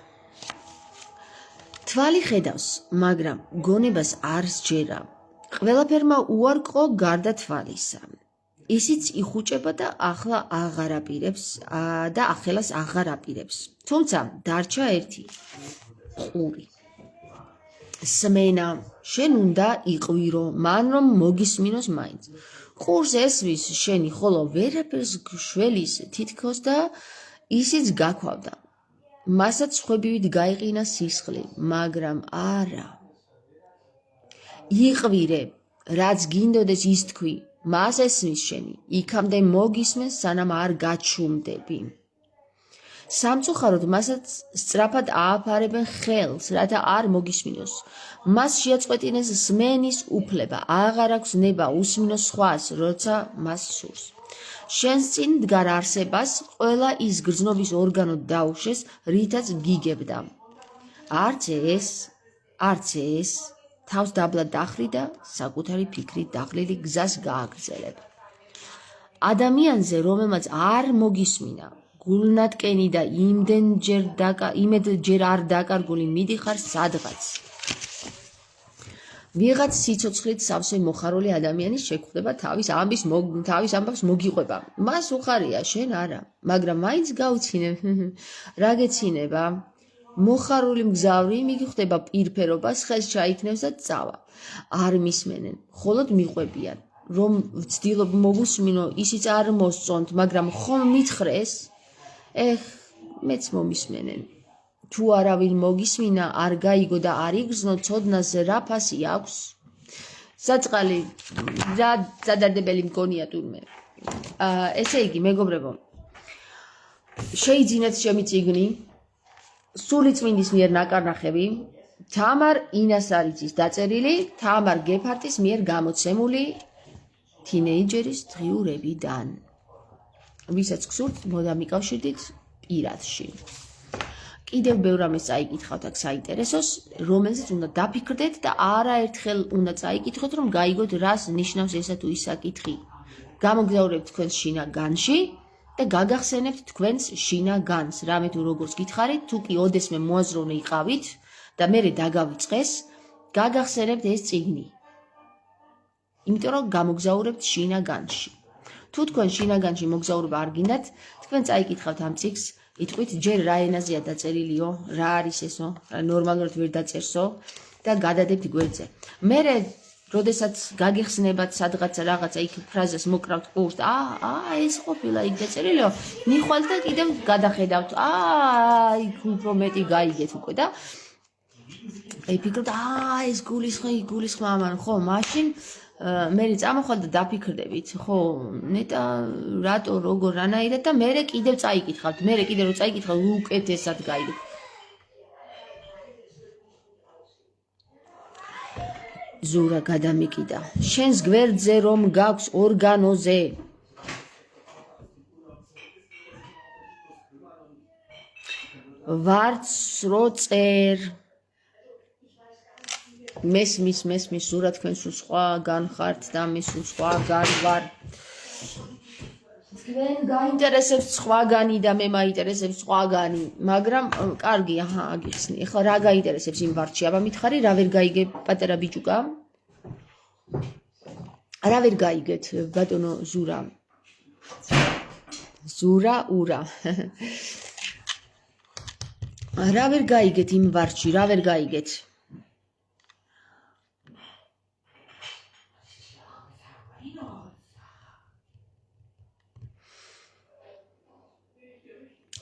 Speaker 1: თვალი ხედავს, მაგრამ გონებას არ სჯერა. ყველაფერმა უარყო გარდა თვალისა. ისიც იხუჭება და ახალას აღარ აპირებს. თუმცა დარჩა ერთი ყური. სმენა, შენ უნდა იყვირო, მან რომ მოგისმინოს მაინც. ყურს ესმის შენი, ხოლო ვერაფერს გშველის თითქოს და ისიც გაქვავდა. მასაც ხვებივით გაიყინა სისხლი, მაგრამ არა. იყვირე, რაც გინდოდეს ის თქვი, მას ესმის შენი, იქამდე მოგისმენს, სანამ არ გაჩუმდები. სამწუხაროდ მასაც სწრაფად ააფარებენ ხელს, რათა არ მოგისმინოს. მას შეაწყვეტინეს სმენის უფლება, აღარ აქვს ნება უსმინოს სხვას, როცა მას სურს. შენს წინ მდგარ არსებას ყველა ის გრძნობის ორგანო დაუშვეს, რითაც გიგებდა. არც ეს, თავს დაბლა დახრი და საკუთარი ფიქრით დაღლილი გზას გააგრძელებ. ადამიანზე, რომელმაც არ მოგისმინა, გულნატკენი და იმედჯერ არ დაკარგული მიდიხარ სადღაც. ვიღაც სიცოცხლით სავსე მოხარული ადამიანის შეხვდება თავის ამბავს მოგიყვება. მას უხარია, შენ არა, მაგრამ მაინც გაუცინებ. რა გეცინება? მოხარული მგზავრი მიგხვდება პირფერობას, ხელს ჩაიქნევს და წავა. არ მისმენენ, მხოლოდ მიყვებიან. რომ ვცდილობ მოგუსმინო, ისიც არ მოსწონთ, მაგრამ ხომ მითხრეს? მეც მომისმენენ. თუ არავინ მოგისმინა, არ გაიგო და არ იგრძნო, ცოდნას რა ფასი აქვს? საწყალი რა სადარდებელი მგონია თურმე. ესე იგი, მეგობრებო, შეიძინეთ ჩემი წიგნი, სული წმინდის მიერ ნაკარნახები, თამარ ინასარიძის დაწერილი, თამარ გეფარტის მიერ გამოცემული თინეიჯერის დღიურებიდან. ვისაც გსურთ, მოდა მიკავშირდით პირადში. კიდევ ბევრ რამეს წაიკითხავთ აქ საინტერესოს, რომელზეც უნდა დაფიქრდეთ და არაერთხელ უნდა წაიკითხოთ, რომ გაიგოთ, რას ნიშნავს ესა თუ ის საკითხი. გამოგზაურებთ თქვენს შინაგანში და გაგახსენებთ თქვენს შინაგანს. რამე თუ როგორც გითხარით, თუ კი ოდესმე მოაზროვნე იყავით და მერე დაგავიწყეს, გაგახსენებთ ეს წიგნი. იმიტომ რომ გამოგზაურებთ შინაგანში. თუ თქვენ შინაგანში მოგზაურობა არ გინდათ, თქვენ წაიკითხავთ ამ წიგნს, იტყვით ჯერ რა ენაზეა დაწერილიო, რა არის ესო, ნორმალურად ვერ დაწერსო და გადადებთ გვერდზე. მერე როდესაც გაგიხსნებათ სადღაც რაღაცა იქ ფრაზას მოკრავთ ყურს, ეს ყოფილა იქ დაწერილიო, მიხვალთ და კიდევ გადახედავთ, იქ უფრო მეტი გაიგეთ უკვე და ფიქრობთ, ეს გულისხმა ამან, ხო, მაშინ მერე წამოხვალ და დაფიქრდებით, ხო, ნეტა რატო, როგორ, რანაირად და მერე კიდევ წაიკითხავთ, მერე კიდევ რო წაიკითხავთ, უკეთესად გაიგეთ. ზურა გადამიკიდა. შენს გვერდზე რომ გაქვს ორგანოზე. ვარც რო წერ. მესმის ზურა თქვენ სულ სხვაგან ხართ და მე სულ სხვაგან ვარ. თქვენ გაინტერესებს სხვაგანი და მე მაინტერესებს სხვაგანი, მაგრამ კარგი, აგიხსნი. ეხლა რა გაინტერესებს იმ ვარდში? აბა მითხარი, რა ვერ გაიგე პატარა ბიჭუკა? რა ვერ გაიგეთ ბატონო ზურა? ზურა ურა. რა ვერ გაიგეთ იმ ვარდში? რა ვერ გაიგეთ?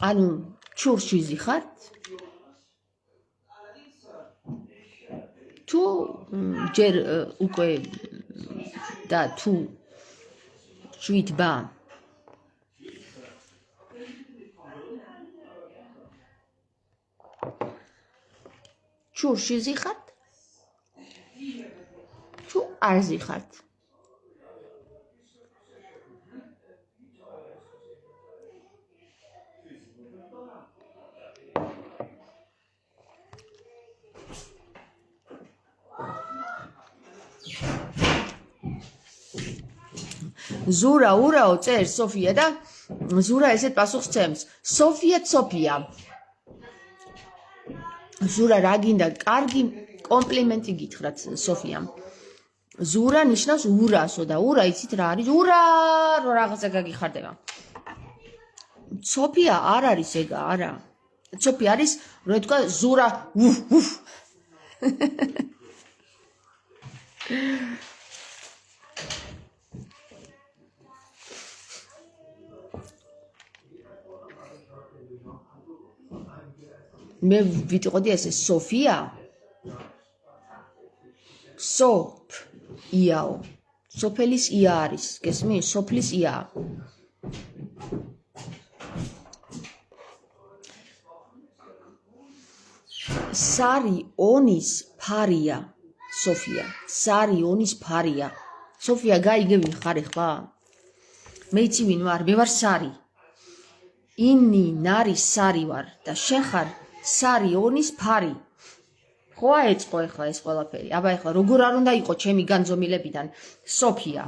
Speaker 1: ანუ ჩურშიზი ხართ? თუ ჯერ უკვე და თუ შვიდბა? ჩურშიზი ხართ? თუ არზი ხართ? ზურა ურაო წერს სოფია და ზურა ესეთ პასუხს ცემს. სოფია. ზურა რა გინდა? კარგი კომპლიმენტი გითხრათ სოფიამ. ზურა ნიშნავს ურასო და ურა იცით რა არის? ურა რო რაღაცა გაგიხარდება. სოფია არ არის ეგა, არა. სოფია არის რო ეთქვა ზურა უფ. მე ვიტყოდი ესე სოფია სოფიაო სოფელის ია არის გესმის სოფლის ია სარიონის ფარია სოფია სარიონის ფარია სოფია გაიგები ხარ ახლა მე იცი ვინ ვარ მე ვარ სარი ინი ნარი სარი ვარ და შენ ხარ სარიონის ფარი ხო აეწყო ახლა ეს ყველაფერი აბა ახლა როგორ არ უნდა იყო ჩემი განზომილებიდან სოფია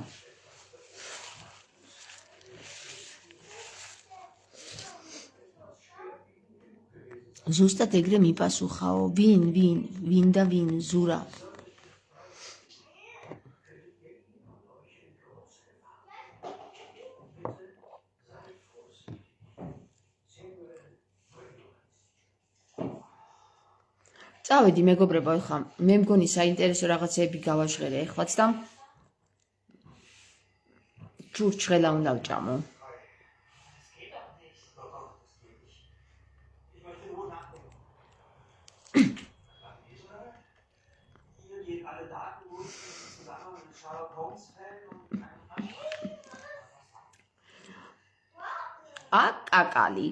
Speaker 1: ზუსტად ეგრე მიპასუხაო ვინ და ვინ ზურა წავედი მეგობრებო ახლა მე მგონი საინტერესო რაღაცეები გავაჟღერე ეხლაც და ჩურჩხელა უნდა ვჭამო აკაკალი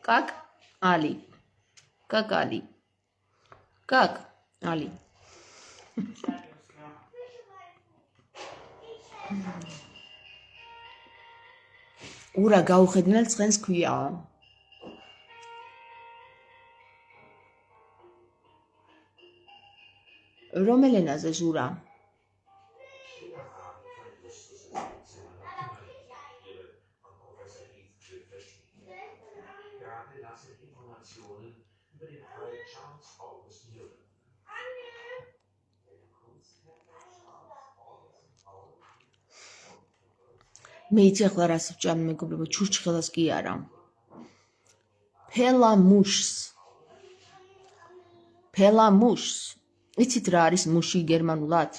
Speaker 1: კაკალი კაკალი კაკალი ურა გაუხედნელ ცხენს ქვიაო რომელ ენაზე ზურა მე იცი ახლა რას ვჭამი მეგობრებო ჩურჩხელას კი არა ფელამუშს იცით რა არის მუში გერმანულად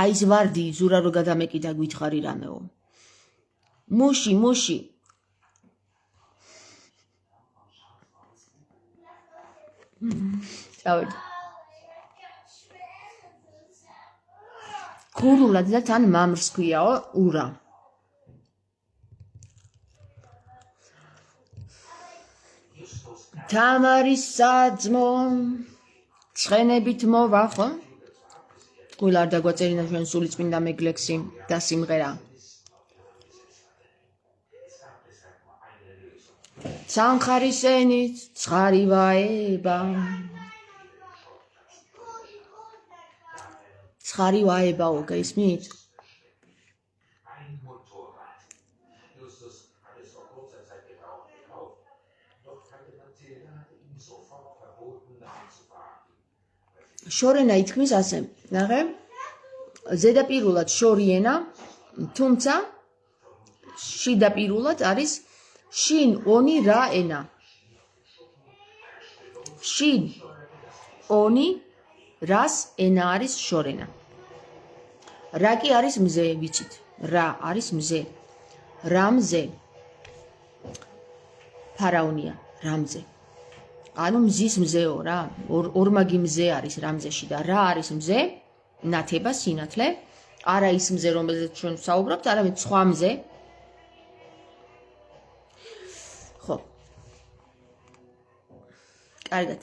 Speaker 1: აი ეს ვარდი ზურა რო გადამეკიდა გითხარი რამეო მუში წავედი ქურულად და თან მამრს ქვიაო ურა თამარის საძმო ცხენებით მოვა ხო გულ არ დაგვაწერინა ჩვენ სული წმინდა მეგლექსი და სიმღერა სამხარის ენით ცხარი ვაება ცხარი ვაებაო გაისმით შორენა ითქმის ასე ნახე ზედაპირულად შორიენა თუმცა შიდაპირულად არის შინ ონი რა ენა შინ ონი რას ენა არის შორენა რა კი არის მზე ვიცით რა არის მზე რამზე ფარაონია რამზე ანუ მზის მზეო რა ორმაგი მზე არის რამზეში და რა არის მზე ნათება სინათლე არა ის მზე რომელზეც ჩვენ ვსაუბრობთ არამედ სხვა მზე ხო კარგად